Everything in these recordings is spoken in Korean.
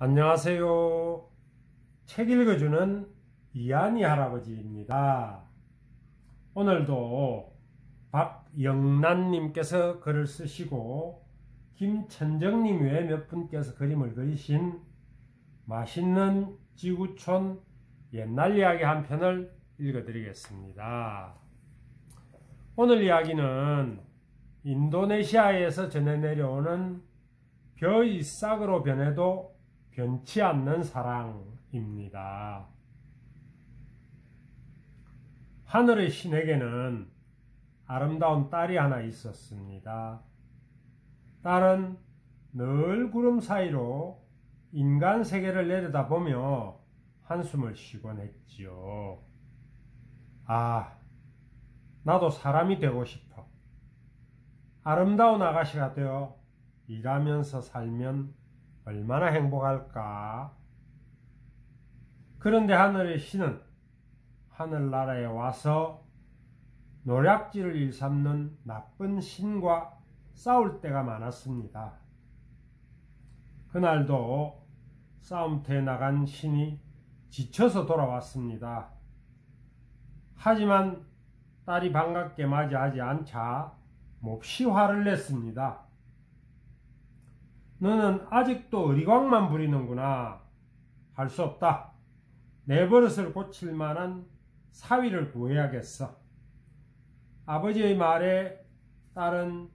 안녕하세요. 책 읽어주는 이한이 할아버지입니다. 오늘도 박영란님께서 글을 쓰시고 김천정님 외에 몇 분께서 그림을 그리신 맛있는 지구촌 옛날 이야기 한 편을 읽어드리겠습니다. 오늘 이야기는 인도네시아에서 전해 내려오는 벼의 싹으로 변해도 변치 않는 사랑입니다. 하늘의 신에게는 아름다운 딸이 하나 있었습니다. 딸은 늘 구름 사이로 인간 세계를 내려다보며 한숨을 쉬곤 했지요. 아, 나도 사람이 되고 싶어. 아름다운 아가씨가 되어 일하면서 살면 얼마나 행복할까? 그런데 하늘의 신은 하늘나라에 와서 노략질을 일삼는 나쁜 신과 싸울 때가 많았습니다. 그날도 싸움터에 나간 신이 지쳐서 돌아왔습니다. 하지만 딸이 반갑게 맞이하지 않자 몹시 화를 냈습니다. 너는 아직도 어리광만 부리는구나. 할 수 없다. 내 버릇을 고칠 만한 사위를 구해야겠어. 아버지의 말에 딸은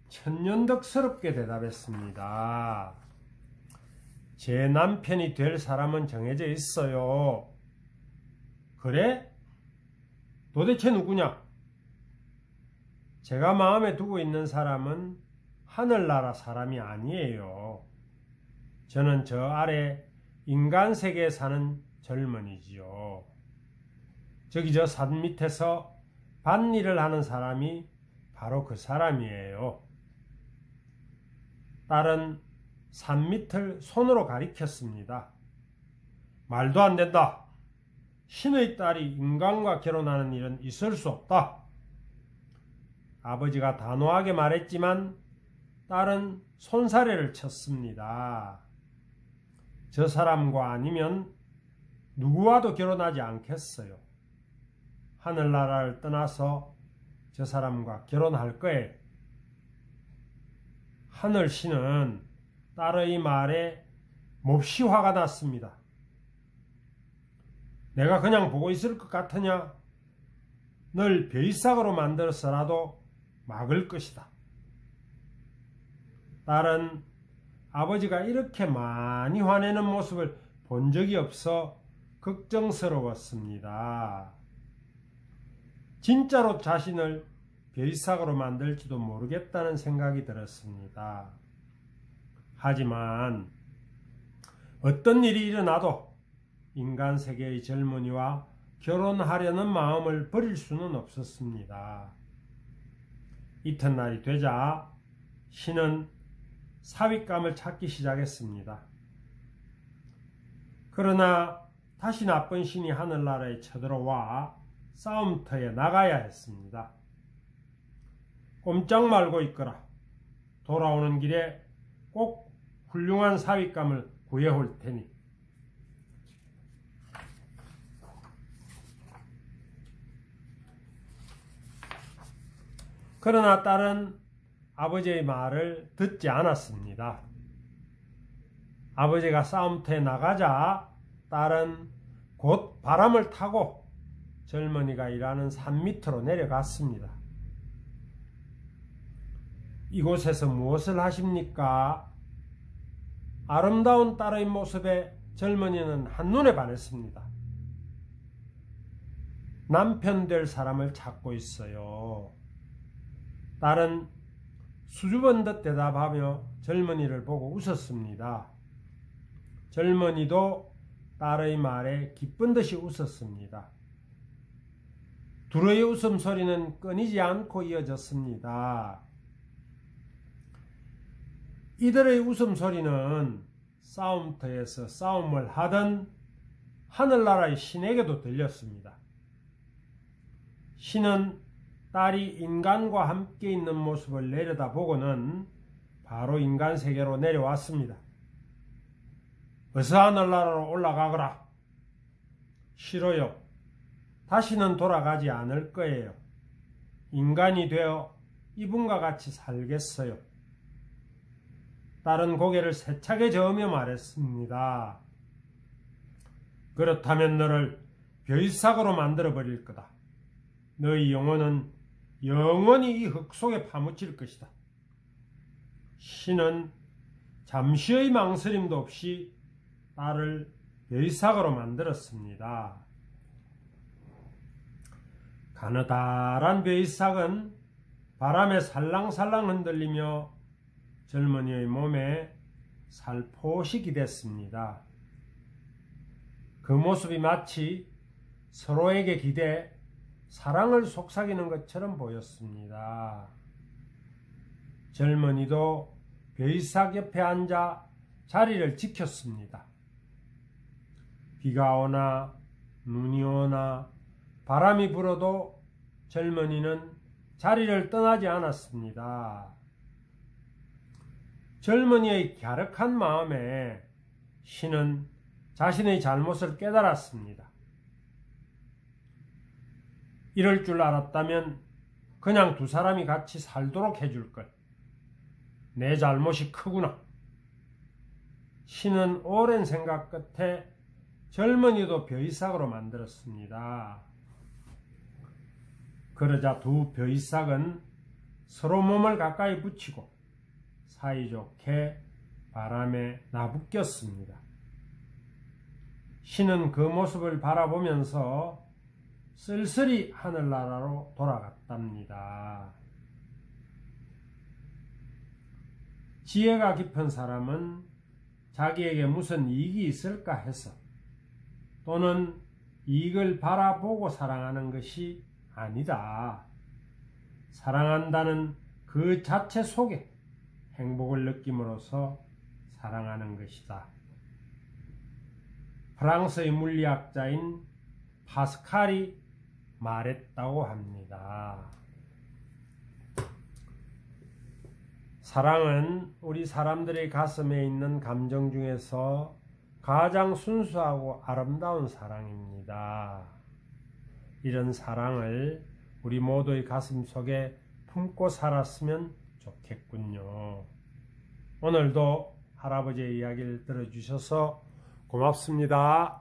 천년덕스럽게 대답했습니다. 제 남편이 될 사람은 정해져 있어요. 그래? 도대체 누구냐? 제가 마음에 두고 있는 사람은 하늘나라 사람이 아니에요. 저는 저 아래 인간 세계에 사는 젊은이지요. 저기 저 산 밑에서 밭일을 하는 사람이 바로 그 사람이에요. 딸은 산 밑을 손으로 가리켰습니다. 말도 안 된다. 신의 딸이 인간과 결혼하는 일은 있을 수 없다. 아버지가 단호하게 말했지만 딸은 손사래를 쳤습니다. 저 사람과 아니면 누구와도 결혼하지 않겠어요. 하늘나라를 떠나서 저 사람과 결혼할 거예요. 하늘신은 딸의 말에 몹시 화가 났습니다. 내가 그냥 보고 있을 것 같으냐? 널 벼이삭으로 만들어서라도 막을 것이다. 딸은 아버지가 이렇게 많이 화내는 모습을 본 적이 없어 걱정스러웠습니다. 진짜로 자신을 벼이삭으로 만들지도 모르겠다는 생각이 들었습니다. 하지만 어떤 일이 일어나도 인간 세계의 젊은이와 결혼하려는 마음을 버릴 수는 없었습니다. 이튿날이 되자 신은 사윗감을 찾기 시작했습니다. 그러나 다시 나쁜 신이 하늘나라에 쳐들어와 싸움터에 나가야 했습니다. 꼼짝 말고 있거라. 돌아오는 길에 꼭 훌륭한 사윗감을 구해올 테니. 그러나 딸은 아버지의 말을 듣지 않았습니다. 아버지가 싸움터에 나가자 딸은 곧 바람을 타고 젊은이가 일하는 산 밑으로 내려갔습니다. 이곳에서 무엇을 하십니까? 아름다운 딸의 모습에 젊은이는 한눈에 반했습니다. 남편 될 사람을 찾고 있어요. 딸은 수줍은 듯 대답하며 젊은이를 보고 웃었습니다. 젊은이도 딸의 말에 기쁜 듯이 웃었습니다. 둘의 웃음소리는 끊이지 않고 이어졌습니다. 이들의 웃음소리는 싸움터에서 싸움을 하던 하늘나라의 신에게도 들렸습니다. 신은 딸이 인간과 함께 있는 모습을 내려다보고는 바로 인간 세계로 내려왔습니다. 어서 하늘나라로 올라가거라. 싫어요. 다시는 돌아가지 않을 거예요. 인간이 되어 이분과 같이 살겠어요. 딸은 고개를 세차게 저으며 말했습니다. 그렇다면 너를 벼이삭으로 만들어버릴 거다. 너희 영혼은 영원히 이 흙 속에 파묻힐 것이다. 신은 잠시의 망설임도 없이 딸을 벼이삭으로 만들었습니다. 가느다란 벼이삭은 바람에 살랑살랑 흔들리며 젊은이의 몸에 살포시 기댔습니다. 그 모습이 마치 서로에게 기대 사랑을 속삭이는 것처럼 보였습니다. 젊은이도 벼이삭 옆에 앉아 자리를 지켰습니다. 비가 오나 눈이 오나 바람이 불어도 젊은이는 자리를 떠나지 않았습니다. 젊은이의 갸륵한 마음에 신은 자신의 잘못을 깨달았습니다. 이럴 줄 알았다면 그냥 두 사람이 같이 살도록 해줄 걸. 내 잘못이 크구나. 신은 오랜 생각 끝에 젊은이도 벼이삭으로 만들었습니다. 그러자 두 벼이삭은 서로 몸을 가까이 붙이고 사이좋게 바람에 나부꼈습니다. 신은 그 모습을 바라보면서 쓸쓸히 하늘나라로 돌아갔답니다. 지혜가 깊은 사람은 자기에게 무슨 이익이 있을까 해서 또는 이익을 바라보고 사랑하는 것이 아니다. 사랑한다는 그 자체 속에 행복을 느낌으로써 사랑하는 것이다. 프랑스의 물리학자인 파스칼이 말했다고 합니다. 사랑은 우리 사람들의 가슴에 있는 감정 중에서 가장 순수하고 아름다운 사랑입니다. 이런 사랑을 우리 모두의 가슴 속에 품고 살았으면 좋겠군요. 오늘도 할아버지의 이야기를 들어주셔서 고맙습니다.